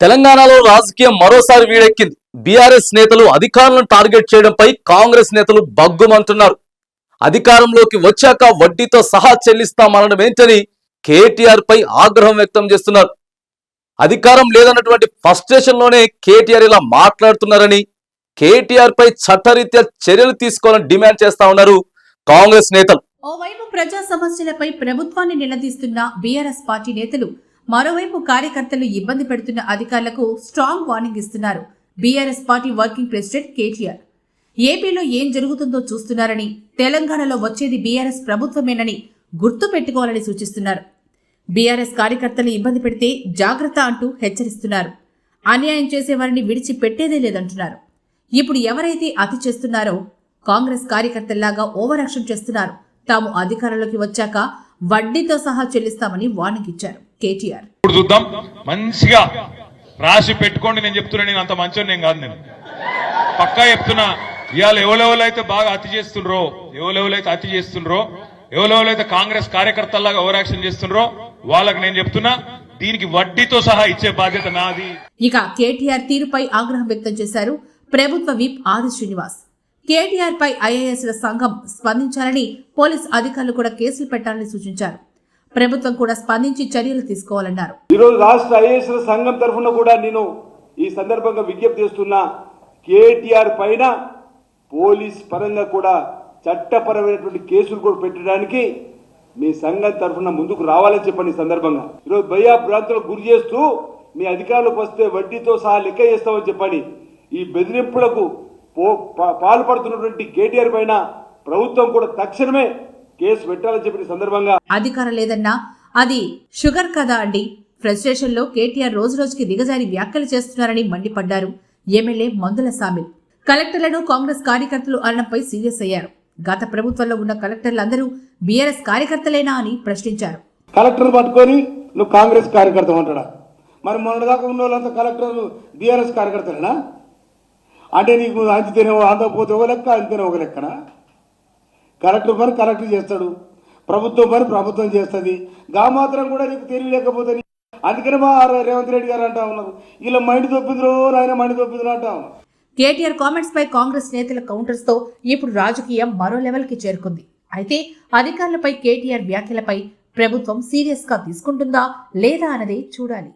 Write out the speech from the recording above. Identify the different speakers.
Speaker 1: తెలంగాణలో రాజకీయం మరోసారి వీడెక్కింది. బీఆర్ఎస్ నేతలు అధికారులను టార్గెట్ చేయడంపై కాంగ్రెస్ నేతలు బగ్గుమంటున్నారు. అధికారంలోకి వచ్చాక వడ్డీతో సహా చెల్లిస్తామనడం ఏంటని కేటీఆర్ పై ఆగ్రహం వ్యక్తం చేస్తున్నారు. అధికారం లేదన్నటువంటి ఫ్రస్ట్రేషన్ లోనే కేటీఆర్ ఇలా మాట్లాడుతున్నారని, కేటీఆర్ పై చట్టరీత్యా చర్యలు తీసుకోవాలని డిమాండ్ చేస్తా ఉన్నారు కాంగ్రెస్ నేతలు.
Speaker 2: ఓవైపు ప్రజా సమస్యలపై ప్రభుత్వాన్ని నిలదీస్తున్న బీఆర్ఎస్ పార్టీ నేతలు, మరోవైపు కార్యకర్తలు ఇబ్బంది పెడుతున్న అధికారులకు స్ట్రాంగ్ వార్నింగ్ ఇస్తున్నారు BRS party working president KTR. ఏపీలో ఏం జరుగుతుందో చూస్తున్నారని, తెలంగాణలో వచ్చేది బీఆర్ఎస్ ప్రభుత్వమేనని గుర్తు పెట్టుకోవాలని సూచిస్తున్నారు. బీఆర్ఎస్ కార్యకర్తలు ఇబ్బంది పెడితే జాగ్రత్త అంటూ హెచ్చరిస్తున్నారు. అన్యాయం చేసేవారిని విడిచిపెట్టేదే లేదంటున్నారు. ఇప్పుడు ఎవరైతే అతి చేస్తున్నారో కాంగ్రెస్ కార్యకర్తల్లాగా ఓవర్ యాక్షన్ చేస్తున్నారు. తాము అధికారంలోకి వచ్చాక వడ్డీతో సహా చెల్లిస్తామని వార్నింగ్ ఇచ్చారు కేటీఆర్.
Speaker 3: చూద్దాం, మంచిగా రాసి పెట్టుకోండి. నేను చెప్తున్నా, నేను అంత మంచోని నేను కాదు. నేను పక్కా చెప్తున్నా, ఇవాళ ఎవరెవరైతే బాగా అతి చేస్తుండ్రో, ఎవరెవరైతే కాంగ్రెస్ కార్యకర్తల్లాగా ఓవర్ యాక్షన్ చేస్తుండ్రో వాళ్ళకి నేను చెప్తున్నా, దీనికి వడ్డీతో సహా ఇచ్చే బాధ్యత నాది.
Speaker 2: ఇక కేటీఆర్ తీరుపై ఆగ్రహం వ్యక్తం చేశారు ప్రభుత్వ విప్ ఆది శ్రీనివాస్. కేటీఆర్ పై ఐఏఎస్ల సంఘం స్పందించాలని, పోలీస్ అధికారులు కూడా కేసులు పెట్టాలని సూచించారు. ప్రభుత్వం కూడా స్పందించి చర్యలు తీసుకోవాలన్నారు.
Speaker 4: ఈరోజు రాష్ట్ర ఐఏఎస్ల సంఘం తరఫున కూడా నేను ఈ సందర్భంగా విజ్ఞప్తి చేస్తున్నా, కేటీఆర్ పైన పోలీస్ పరంగా కూడా చట్టపరమైనటువంటి కేసులు కూడా పెట్టడానికి మీ సంఘం తరఫున ముందుకు రావాలని చెప్పండి. ఈ సందర్భంగా ఈరోజు భయాభ్రాంతులకు గురి చేస్తూ మీ అధికారులకు వస్తే వడ్డీతో సహా లెక్క చేస్తామని చెప్పండి. ఈ బెదిరింపులకు పాల్పడుతున్నటువంటి కేటీఆర్ పైన ప్రభుత్వం కూడా తక్షణమే కేసు పెట్టాలని చెప్పిన సందర్భంగా.
Speaker 2: అధికారం లేదన్నా అది షుగర్ కదా అండి. ఫ్రస్ట్రేషన్ లో కేటీఆర్ రోజు రోజుకి దిగజారి వ్యాఖ్యలు చేస్తున్నారని మండిపడ్డారు ఎమ్మెల్యే మందుల సామిల్. కలెక్టర్లను కాంగ్రెస్ కార్యకర్తలు అనడంపై సీరియస్ అయ్యారు. గత ప్రభుత్వంలో ఉన్న కలెక్టర్లందరూ బీఆర్ఎస్ కార్యకర్తలేనా అని ప్రశ్నించారు.
Speaker 4: కలెక్టర్ పట్టుకొని నువ్వు కాంగ్రెస్ కార్యకర్త అంటాడా? మరి మొన్నటిదాకా ఉన్న వాళ్ళంతా కలెక్టర్లు బీఆర్ఎస్ కార్యకర్తలేనా? అంటే నీకు అంచితేనే అందకపోతే ఒక లెక్క, అంతేనే ఒక లెక్కన. కలెక్టర్ పని కలెక్టర్ చేస్తాడు, ప్రభుత్వం పని ప్రభుత్వం చేస్తుంది. గా మాత్రం కూడా నీకు తెలివి లేకపోతే, అందుకనే మా రేవంత్ రెడ్డి గారు అంటా ఉన్నారు, ఇలా మైండ్ తప్పిందిరో ఆయన మైండ్ తప్పిందిరో అంటా ఉన్నారు.
Speaker 2: కేటీఆర్ కామెంట్స్ పై కాంగ్రెస్ నేతల కౌంటర్స్ తో ఇప్పుడు రాజకీయం మరో లెవెల్ కి చేరుకుంది. అయితే అధికారులపై కేటీఆర్ వ్యాఖ్యలపై ప్రభుత్వం సీరియస్ గా తీసుకుంటుందా లేదా అన్నదే చూడాలి.